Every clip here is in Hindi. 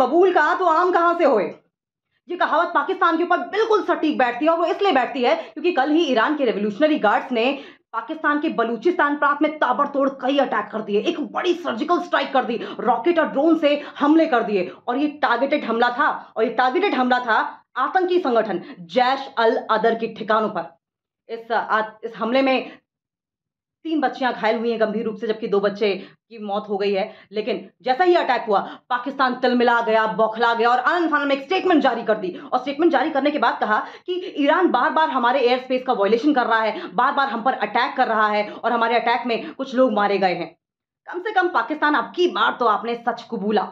बबूल कहाँ तो आम कहाँ से होए। ये कहावत पाकिस्तान के ऊपर बिल्कुल सटीक बैठती है और वो इसलिए बैठती है क्योंकि कल ही ईरान के रेवोल्यूशनरी गार्ड्स ने पाकिस्तान के बलूचिस्तान प्रांत में ताबड़तोड़ कई अटैक कर दिए, एक बड़ी सर्जिकल स्ट्राइक कर दी, रॉकेट और ड्रोन से हमले कर दिए और ये टारगेटेड हमला था। और ये टारगेटेड हमला था आतंकी संगठन जैश अल अदर के ठिकानों पर। इस हमले में 3 बच्चियां घायल हुई हैं गंभीर रूप से, जबकि 2 बच्चे की मौत हो गई है। लेकिन जैसा ही अटैक हुआ, पाकिस्तान तिलमिला गया, बौखला गया और आनन-फानन में एक स्टेटमेंट जारी कर दी। और स्टेटमेंट जारी करने के बाद कहा कि ईरान बार-बार हमारे एयर स्पेस का वायलेशन कर रहा है, बार-बार हम पर अटैक कर रहा है और हमारे अटैक में कुछ लोग मारे गए हैं। कम से कम पाकिस्तान, अब की बार तो आपने सच कबूला,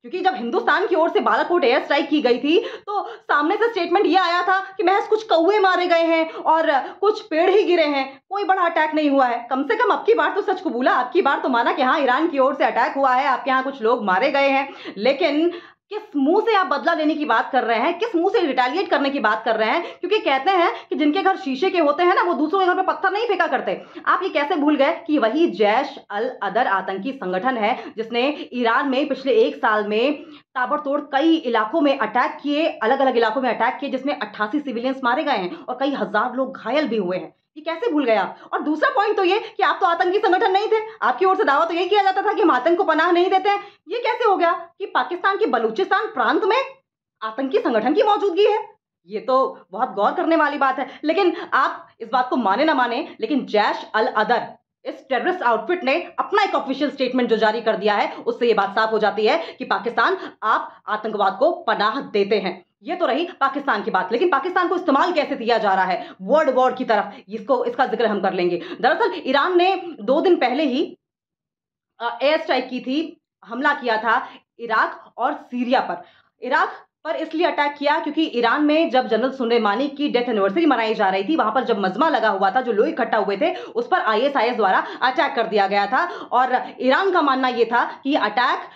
क्योंकि जब हिंदुस्तान की ओर से बालाकोट एयर स्ट्राइक की गई थी तो सामने से स्टेटमेंट ये आया था कि महज कुछ कौवे मारे गए हैं और कुछ पेड़ ही गिरे हैं, कोई बड़ा अटैक नहीं हुआ है। कम से कम अब की बार तो सच कबूला, अब की बार तो माना कि हाँ, ईरान की ओर से अटैक हुआ है, आपके यहाँ कुछ लोग मारे गए हैं। लेकिन किस मुंह से आप बदला लेने की बात कर रहे हैं, किस मुंह से रिटेलिएट करने की बात कर रहे हैं? क्योंकि कहते हैं कि जिनके घर शीशे के होते हैं ना, वो दूसरों के घर पे पत्थर नहीं फेंका करते। आप ये कैसे भूल गए कि वही जैश अल अदर आतंकी संगठन है जिसने ईरान में पिछले 1 साल में ताबड़तोड़ कई इलाकों में अटैक किए, अलग-अलग इलाकों में अटैक किए, जिसमें 88 सिविलियंस मारे गए हैं और कई हजार लोग घायल भी हुए हैं। ये कैसे भूल गए आप? और दूसरा पॉइंट तो ये कि आप तो आतंकी संगठन नहीं थे। आपकी ओर से दावा तो यही किया जाता था कि हम आतंक को पनाह नहीं देते हैं। ये कैसे हो गया कि पाकिस्तान के बलूचिस्तान प्रांत में आतंकी संगठन की मौजूदगी है? ये तो बहुत गौर करने वाली बात है। लेकिन आप इस बात को माने ना माने, लेकिन जैश अल अदर, इस टेररिस्ट आउटफिट ने अपना एक ऑफिशियल स्टेटमेंट जो जारी कर दिया है, उससे ये बात साफ हो जाती है कि पाकिस्तान, आप आतंकवाद को पनाह देते हैं। ये तो रही पाकिस्तान की बात, लेकिन पाकिस्तान को इस्तेमाल कैसे किया जा रहा है वर्ल्ड वॉर की तरफ, इसका जिक्र हम कर लेंगे। दरअसल ईरान ने 2 दिन पहले ही एयर स्ट्राइक की थी, हमला किया था इराक और सीरिया पर। इराक पर इसलिए अटैक किया क्योंकि ईरान में जब जनरल सुलेमानी की डेथ एनिवर्सरी मनाई जा रही थी, वहां पर जब मजमा लगा हुआ था, जो लोग इकट्ठा हुए थे, उस पर आईएसआईएस द्वारा अटैक कर दिया गया था। और ईरान का मानना यह था कि ये अटैक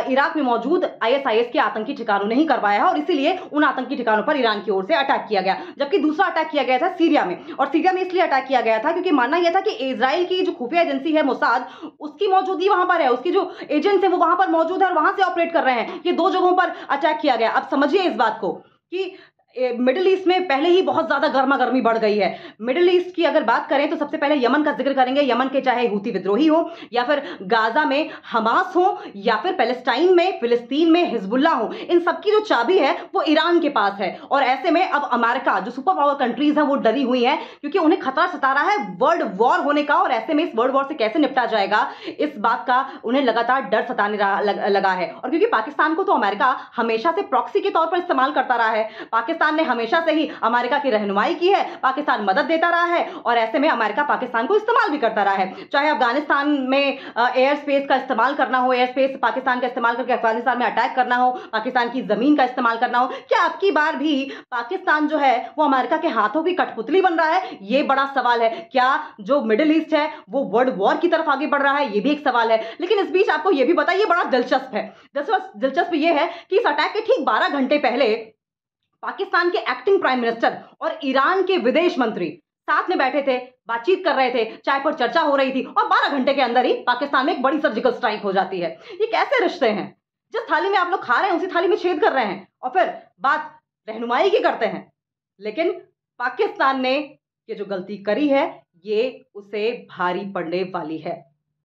इराक में मौजूद आईएसआईएस के आतंकी ठिकानों ने ही करवाया है और इसीलिए उन आतंकी ठिकानों पर ईरान की ओर से अटैक किया गया। जबकि दूसरा अटैक किया गया था सीरिया में, और सीरिया में इसलिए अटैक किया गया था क्योंकि मानना यह था कि इजराइल की जो खुफिया एजेंसी है मोसाद, उसकी मौजूदगी वहां पर है, उसकी जो एजेंट्स है वो वहां पर मौजूद है और वहां से ऑपरेट कर रहे हैं। ये 2 जगहों पर अटैक किया गया। अब समझिए इस बात को कि मिडिल ईस्ट में पहले ही बहुत ज्यादा गर्मा गर्मी बढ़ गई है। मिडिल ईस्ट की अगर बात करें तो सबसे पहले यमन का जिक्र करेंगे। यमन के चाहे हूती विद्रोही हो, या फिर गाजा में हमास हो, या फिर पैलेस्टाइन में, फिलिस्तीन में हिजबुल्लाह हो, इन सबकी जो चाबी है वो ईरान के पास है। और ऐसे में अब अमेरिका, जो सुपर पावर कंट्रीज है, वो डरी हुई है क्योंकि उन्हें खतरा सता रहा है वर्ल्ड वॉर होने का। और ऐसे में इस वर्ल्ड वॉर से कैसे निपटा जाएगा, इस बात का उन्हें लगातार डर सताने लगा है। और क्योंकि पाकिस्तान को तो अमेरिका हमेशा से प्रॉक्सी के तौर पर इस्तेमाल करता रहा है, पाकिस्तान ने हमेशा से ही अमेरिका की रहनुमाई की है, पाकिस्तान मदद देता रहा है और ऐसे में अमेरिका पाकिस्तान को इस्तेमाल भी करता रहा है। चाहे अफगानिस्तान में एयर स्पेस का इस्तेमाल करना हो, एयर स्पेस पाकिस्तान का इस्तेमाल करके अफगानिस्तान में अटैक करना हो, पाकिस्तान की जमीन का इस्तेमाल करना हो, क्या अब की बार भी पाकिस्तान जो है वो अमेरिका के हाथों की कठपुतली बन रहा है? ये बड़ा सवाल है। क्या जो मिडिल ईस्ट है वो वर्ल्ड वॉर की तरफ आगे बढ़ रहा है? ये भी एक सवाल है। लेकिन इस बीच आपको ये भी बताइए, बड़ा दिलचस्प है। दिलचस्प ये है कि इस अटैक के ठीक 12 घंटे पहले पाकिस्तान के एक्टिंग प्राइम मिनिस्टर और ईरान के विदेश मंत्री साथ में बैठे थे, बातचीत कर रहे थे, चाय पर चर्चा हो रही थी और 12 घंटे के अंदर ही पाकिस्तान में एक बड़ी सर्जिकल स्ट्राइक हो जाती है। ये कैसे रिश्ते हैं? जिस थाली में आप लोग खा रहे हैं उसी थाली में छेद कर रहे हैं और फिर बात रहनुमाई की करते हैं। लेकिन पाकिस्तान ने ये जो गलती करी है, ये उसे भारी पड़ने वाली है।